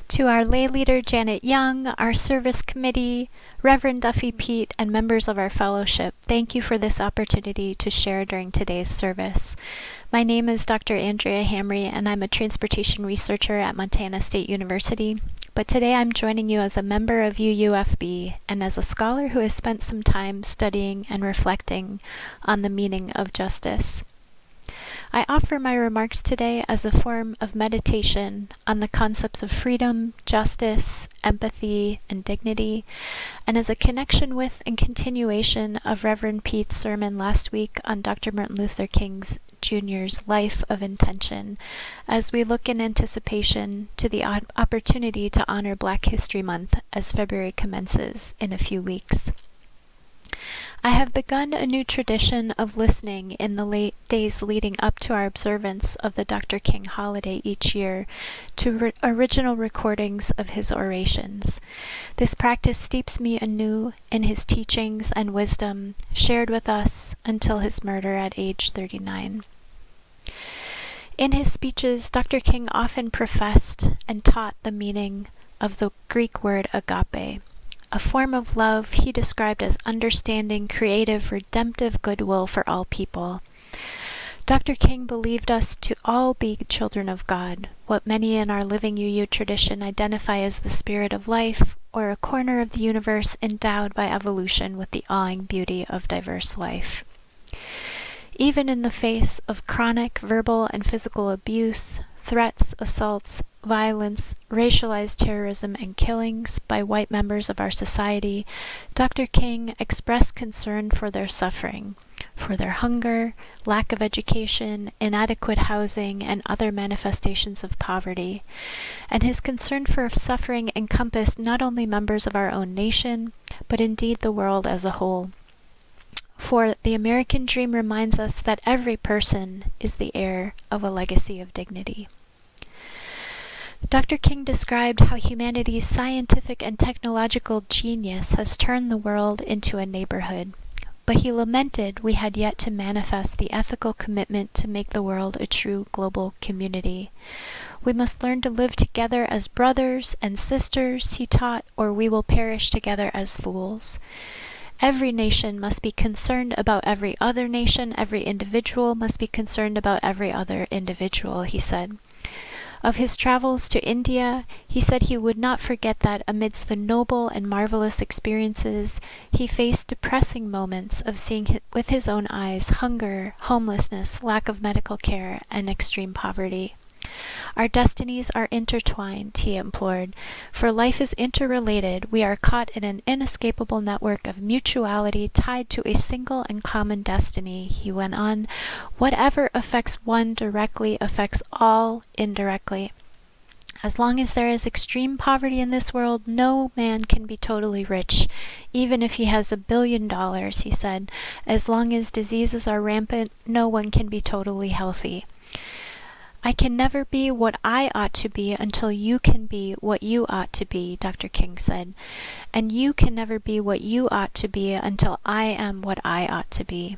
To our lay leader Janet Young, our service committee, Reverend Duffy Pete, and members of our fellowship, thank you for this opportunity to share during today's service. My name is Dr. Andrea Hamre, and I'm a transportation researcher at Montana State University. But today I'm joining you as a member of UUFB and as a scholar who has spent some time studying and reflecting on the meaning of justice. I offer my remarks today as a form of meditation on the concepts of freedom, justice, empathy, and dignity, and as a connection with and continuation of Reverend Pete's sermon last week on Dr. Martin Luther King Jr.'s life of intention, as we look in anticipation to the opportunity to honor Black History Month as February commences in a few weeks. I have begun a new tradition of listening in the late days leading up to our observance of the Dr. King holiday each year to original recordings of his orations. This practice steeps me anew in his teachings and wisdom shared with us until his murder at age 39. In his speeches, Dr. King often professed and taught the meaning of the Greek word agape, a form of love he described as understanding, creative, redemptive goodwill for all people. Dr. King believed us to all be children of God, what many in our living UU tradition identify as the spirit of life, or a corner of the universe endowed by evolution with the awing beauty of diverse life. Even in the face of chronic verbal and physical abuse, threats, assaults, violence, racialized terrorism, and killings by white members of our society, Dr. King expressed concern for their suffering, for their hunger, lack of education, inadequate housing, and other manifestations of poverty. And his concern for suffering encompassed not only members of our own nation, but indeed the world as a whole. For the American dream reminds us that every person is the heir of a legacy of dignity. Dr. King described how humanity's scientific and technological genius has turned the world into a neighborhood, but he lamented we had yet to manifest the ethical commitment to make the world a true global community. We must learn to live together as brothers and sisters, he taught, or we will perish together as fools. Every nation must be concerned about every other nation. Every individual must be concerned about every other individual, he said. Of his travels to India, he said he would not forget that amidst the noble and marvelous experiences, he faced depressing moments of seeing with his own eyes hunger, homelessness, lack of medical care, and extreme poverty. Our destinies are intertwined, he implored. For life is interrelated. We are caught in an inescapable network of mutuality tied to a single and common destiny, he went on. Whatever affects one directly affects all indirectly. As long as there is extreme poverty in this world, no man can be totally rich, even if he has $1 billion, he said. As long as diseases are rampant, no one can be totally healthy. I can never be what I ought to be until you can be what you ought to be, Dr. King said. And you can never be what you ought to be until I am what I ought to be.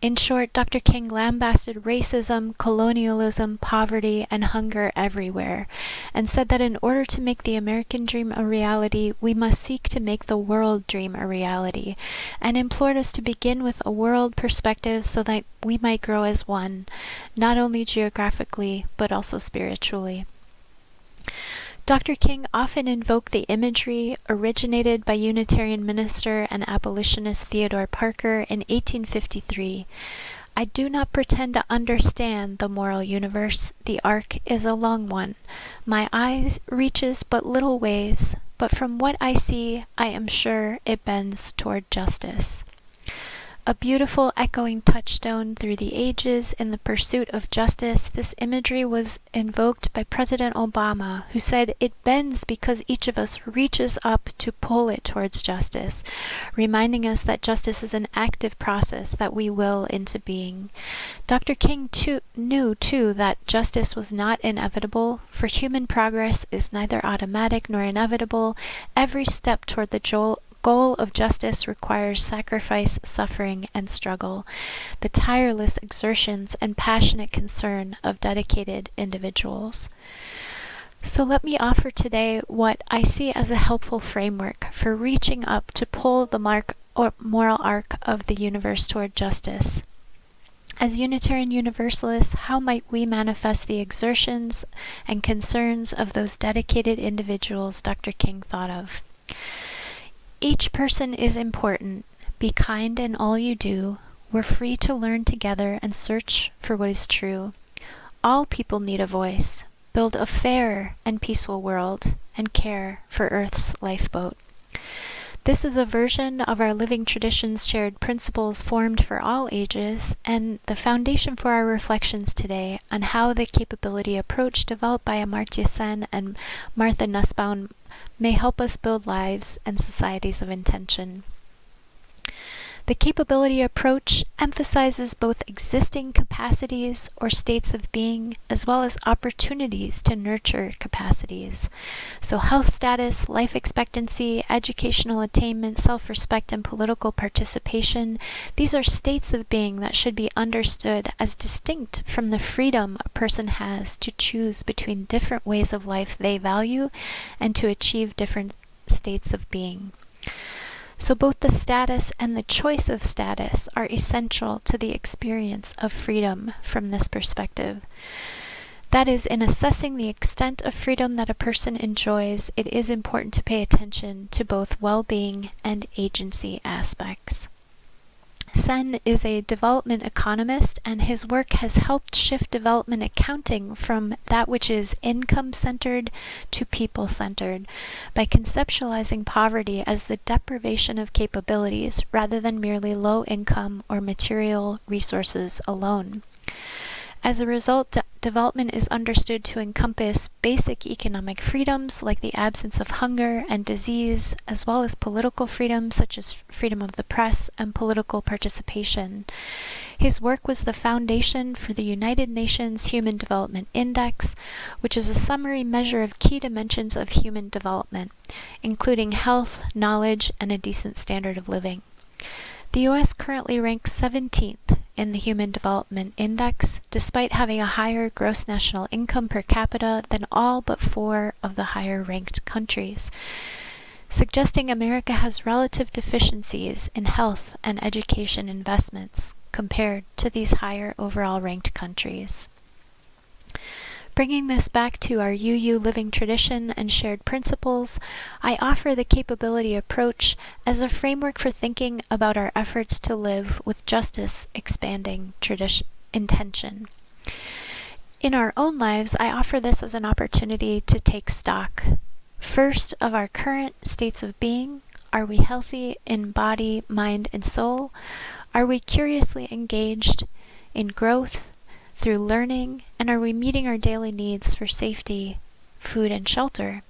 In short, Dr. King lambasted racism, colonialism, poverty, and hunger everywhere, and said that in order to make the American dream a reality, we must seek to make the world dream a reality, and implored us to begin with a world perspective so that we might grow as one, not only geographically, but also spiritually. Dr. King often invoked the imagery originated by Unitarian minister and abolitionist Theodore Parker in 1853. I do not pretend to understand the moral universe. The arc is a long one. My eye reaches but little ways, but from what I see, I am sure it bends toward justice. A beautiful echoing touchstone through the ages in the pursuit of justice, this imagery was invoked by President Obama, who said it bends because each of us reaches up to pull it towards justice, reminding us that justice is an active process that we will into being. Dr. King knew too that justice was not inevitable, for human progress is neither automatic nor inevitable. Every step toward the goal of justice requires sacrifice, suffering, and struggle, the tireless exertions and passionate concern of dedicated individuals. So let me offer today what I see as a helpful framework for reaching up to pull the moral arc of the universe toward justice. As Unitarian Universalists, how might we manifest the exertions and concerns of those dedicated individuals Dr. King thought of? Each person is important. Be kind in all you do. We're free to learn together and search for what is true. All people need a voice. Build a fair and peaceful world and care for Earth's lifeboat. This is a version of our living traditions shared principles formed for all ages and the foundation for our reflections today on how the capability approach developed by Amartya Sen and Martha Nussbaum may help us build lives and societies of intention. The capability approach emphasizes both existing capacities or states of being as well as opportunities to nurture capacities. So health status, life expectancy, educational attainment, self-respect, and political participation, these are states of being that should be understood as distinct from the freedom a person has to choose between different ways of life they value and to achieve different states of being. So both the status and the choice of status are essential to the experience of freedom from this perspective. That is, in assessing the extent of freedom that a person enjoys, it is important to pay attention to both well-being and agency aspects. Sen is a development economist, and his work has helped shift development accounting from that which is income-centered to people-centered by conceptualizing poverty as the deprivation of capabilities rather than merely low income or material resources alone. As a result, development is understood to encompass basic economic freedoms like the absence of hunger and disease, as well as political freedoms such as freedom of the press and political participation. His work was the foundation for the United Nations Human Development Index, which is a summary measure of key dimensions of human development, including health, knowledge, and a decent standard of living. The U.S. currently ranks 17th in the Human Development Index, despite having a higher gross national income per capita than all but 4 of the higher-ranked countries, suggesting America has relative deficiencies in health and education investments compared to these higher overall ranked countries. Bringing this back to our UU living tradition and shared principles, I offer the capability approach as a framework for thinking about our efforts to live with justice expanding intention. In our own lives, I offer this as an opportunity to take stock. First, of our current states of being. Are we healthy in body, mind, and soul? Are we curiously engaged in growth through learning, and are we meeting our daily needs for safety, food, and shelter?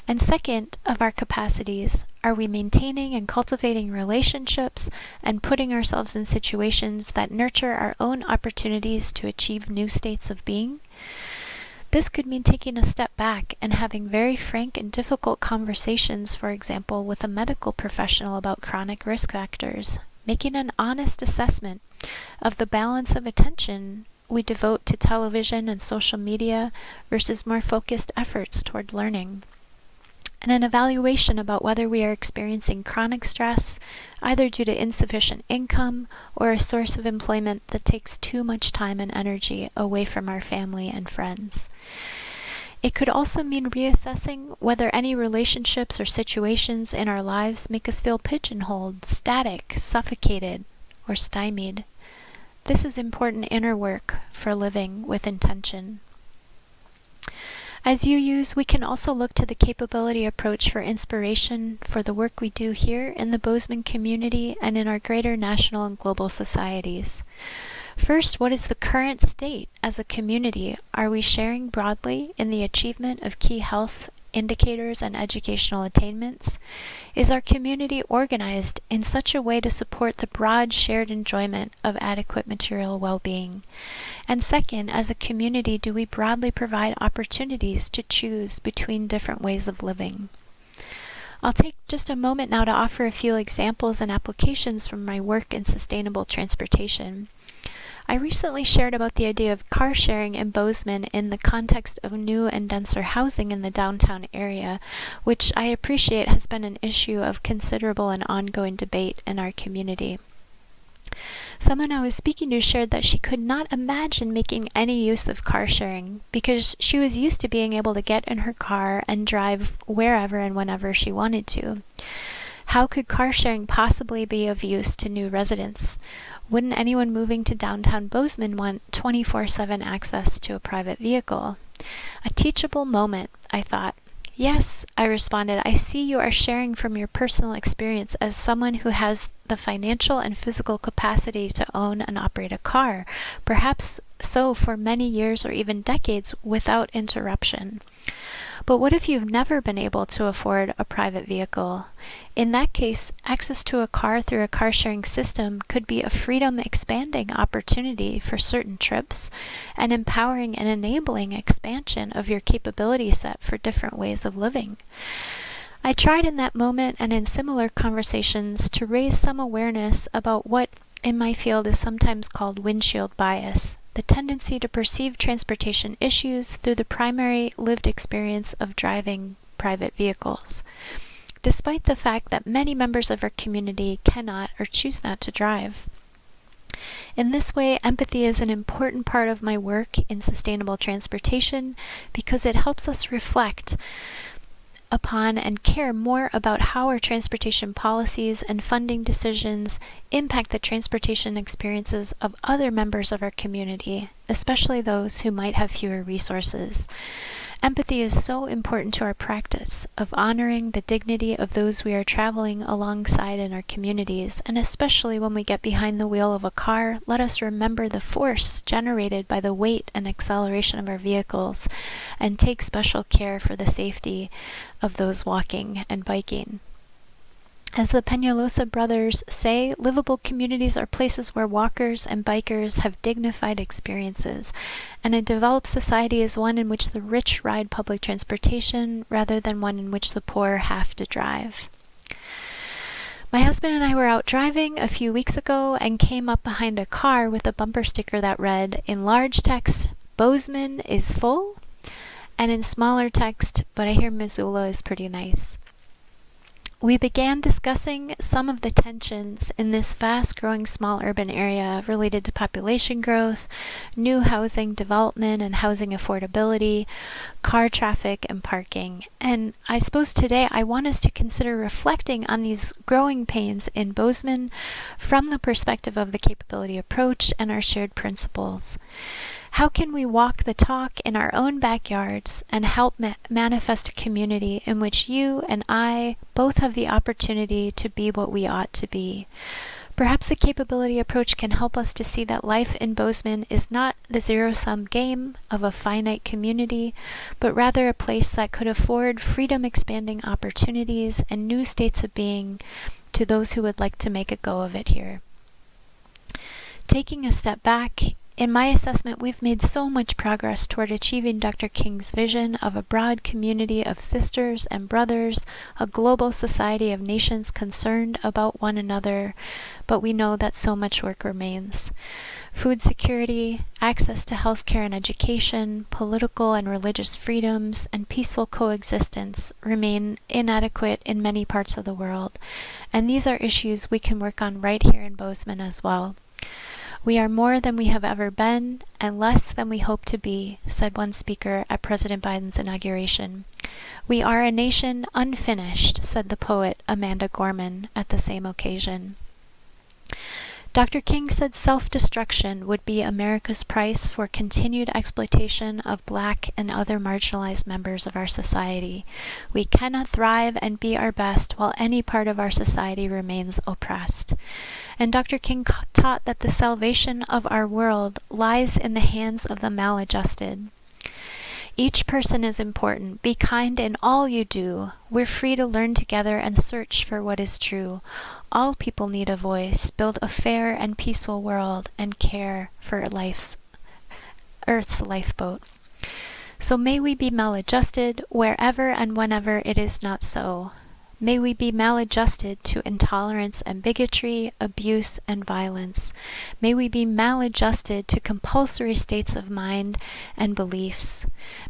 And second, of our capacities, are we maintaining and cultivating relationships and putting ourselves in situations that nurture our own opportunities to achieve new states of being? This could mean taking a step back and having very frank and difficult conversations, for example, with a medical professional about chronic risk factors, making an honest assessment of the balance of attention we devote to television and social media versus more focused efforts toward learning, and an evaluation about whether we are experiencing chronic stress, either due to insufficient income or a source of employment that takes too much time and energy away from our family and friends. It could also mean reassessing whether any relationships or situations in our lives make us feel pigeonholed, static, suffocated, or stymied. This is important inner work for living with intention. As UUs, we can also look to the capability approach for inspiration for the work we do here in the Bozeman community and in our greater national and global societies. First, what is the current state as a community? Are we sharing broadly in the achievement of key health indicators and educational attainments? Is our community organized in such a way to support the broad shared enjoyment of adequate material well-being? And second, as a community, do we broadly provide opportunities to choose between different ways of living? I'll take just a moment now to offer a few examples and applications from my work in sustainable transportation. I recently shared about the idea of car sharing in Bozeman in the context of new and denser housing in the downtown area, which I appreciate has been an issue of considerable and ongoing debate in our community. Someone I was speaking to shared that she could not imagine making any use of car sharing because she was used to being able to get in her car and drive wherever and whenever she wanted to. How could car sharing possibly be of use to new residents? Wouldn't anyone moving to downtown Bozeman want 24/7 access to a private vehicle? A teachable moment, I thought. Yes, I responded, I see you are sharing from your personal experience as someone who has the financial and physical capacity to own and operate a car, perhaps so for many years or even decades without interruption. But what if you've never been able to afford a private vehicle? In that case, access to a car through a car-sharing system could be a freedom-expanding opportunity for certain trips, an empowering and enabling expansion of your capability set for different ways of living. I tried in that moment and in similar conversations to raise some awareness about what in my field is sometimes called windshield bias, the tendency to perceive transportation issues through the primary lived experience of driving private vehicles, despite the fact that many members of our community cannot or choose not to drive. In this way, empathy is an important part of my work in sustainable transportation because it helps us reflect upon and care more about how our transportation policies and funding decisions impact the transportation experiences of other members of our community, especially those who might have fewer resources. Empathy is so important to our practice of honoring the dignity of those we are traveling alongside in our communities, and especially when we get behind the wheel of a car, let us remember the force generated by the weight and acceleration of our vehicles, and take special care for the safety of those walking and biking. As the Peñalosa brothers say, livable communities are places where walkers and bikers have dignified experiences, and a developed society is one in which the rich ride public transportation rather than one in which the poor have to drive. My husband and I were out driving a few weeks ago and came up behind a car with a bumper sticker that read, in large text, "Bozeman is full," and in smaller text, "But I hear Missoula is pretty nice." We began discussing some of the tensions in this fast-growing small urban area related to population growth, new housing development and housing affordability, car traffic, and parking. And I suppose today I want us to consider reflecting on these growing pains in Bozeman from the perspective of the capability approach and our shared principles. How can we walk the talk in our own backyards and help manifest a community in which you and I both have the opportunity to be what we ought to be? Perhaps the capability approach can help us to see that life in Bozeman is not the zero-sum game of a finite community, but rather a place that could afford freedom-expanding opportunities and new states of being to those who would like to make a go of it here. Taking a step back, in my assessment, we've made so much progress toward achieving Dr. King's vision of a broad community of sisters and brothers, a global society of nations concerned about one another, but we know that so much work remains. Food security, access to healthcare and education, political and religious freedoms, and peaceful coexistence remain inadequate in many parts of the world, and these are issues we can work on right here in Bozeman as well. We are more than we have ever been and less than we hope to be, said one speaker at President Biden's inauguration. We are a nation unfinished, said the poet Amanda Gorman at the same occasion. Dr. King said self-destruction would be America's price for continued exploitation of Black and other marginalized members of our society. We cannot thrive and be our best while any part of our society remains oppressed. And Dr. King taught that the salvation of our world lies in the hands of the maladjusted. Each person is important. Be kind in all you do. We're free to learn together and search for what is true. All people need a voice. Build a fair and peaceful world and care for Earth's lifeboat. So may we be maladjusted wherever and whenever it is not so. May we be maladjusted to intolerance and bigotry, abuse and violence. May we be maladjusted to compulsory states of mind and beliefs.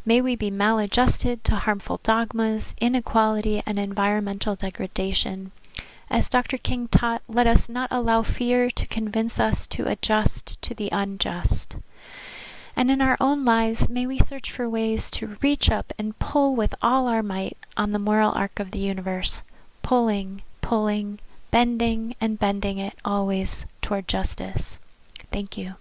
May we be maladjusted to harmful dogmas, inequality, and environmental degradation. As Dr. King taught, let us not allow fear to convince us to adjust to the unjust. And in our own lives, may we search for ways to reach up and pull with all our might on the moral arc of the universe, pulling, bending, and bending it always toward justice. Thank you.